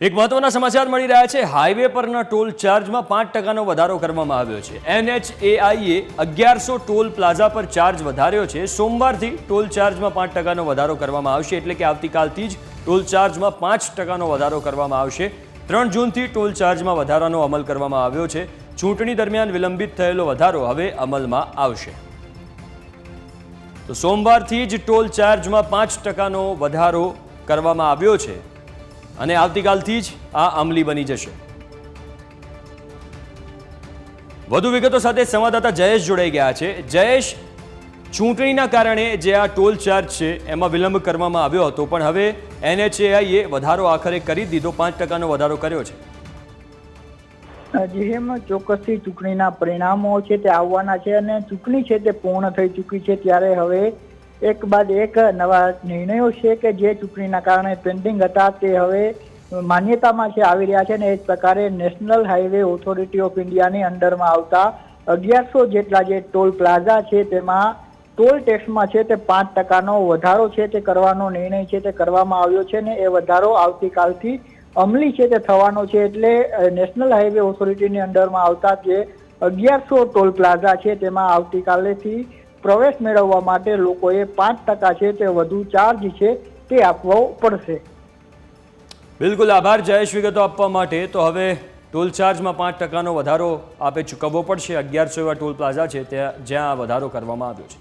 એક મહત્વના સમાચાર મળી રહ્યા છે। હાઈવે પરના ટોલ ચાર્જમાં 5% વધારો કરવામાં આવ્યો છે। NHAIએ 1100 ટોલ પ્લાઝા પર ચાર્જ વધાર્યો છે। સોમવારથી ટોલ ચાર્જમાં 5% વધારો કરવામાં આવશે, એટલે કે આવતીકાલથી જ ટોલ ચાર્જમાં 5% વધારો કરવામાં આવશે। 3 જૂનથી ટોલ ચાર્જમાં વધારાનો અમલ કરવામાં આવ્યો છે। ચૂંટણી દરમિયાન વિલંબિત થયેલો વધારો હવે અમલમાં આવશે। તો સોમવારથી જ ટોલ ચાર્જમાં 5%નો વધારો કરવામાં આવ્યો છે અને આવતીકાલથી જ આ અમલી બની જશે। વધુ વિગતો સાથે સંવાદદાતા જયેશ જોડાઈ ગયા છે। જયેશ, ચૂંટણીના કારણે જે આ ટોલ ચાર્જ છે એમાં વિલંબ કરવામાં આવ્યો હતો, પણ હવે NHAIએ વધારો આખરે કરી દીધો, 5%નો વધારો કર્યો છે। જેમ ચોક્કસથી ચૂંટણીના પરિણામો છે તે આવવાના છે અને ચૂંટણી છે તે પૂર્ણ થઈ ચૂકી છે, ત્યારે હવે એક બાદ એક નવા નિર્ણયો છે કે જે ચૂંટણીના કારણે પેન્ડિંગ હતા તે હવે માન્યતામાં છે આવી રહ્યા છે। અને એ જ પ્રકારે નેશનલ હાઈવે ઓથોરિટી ઓફ ઇન્ડિયાની અંડરમાં આવતા 1100 જેટલા જે ટોલ પ્લાઝા છે તેમાં ટોલ ટેક્સમાં છે તે 5%નો વધારો છે તે કરવાનો નિર્ણય છે તે કરવામાં આવ્યો છે ને એ વધારો આવતીકાલથી અમલી છે તે થવાનો છે। એટલે નેશનલ હાઈવે ઓથોરિટીની અંડરમાં આવતા જે 1100 ટોલ પ્લાઝા છે તેમાં આવતીકાલેથી પ્રવેશ મેળવવા માટે લોકોએ 5% છે તે વધુ ચાર્જ છે તે આપવો પડશે। બિલકુલ, આભાર જયેશ વિગતો આપવા માટે। તો હવે ટોલ ચાર્જમાં 5%નો વધારો આપે ચૂકવવો પડશે। 1100 એવા ટોલ પ્લાઝા છે જ્યાં વધારો કરવામાં આવ્યો છે।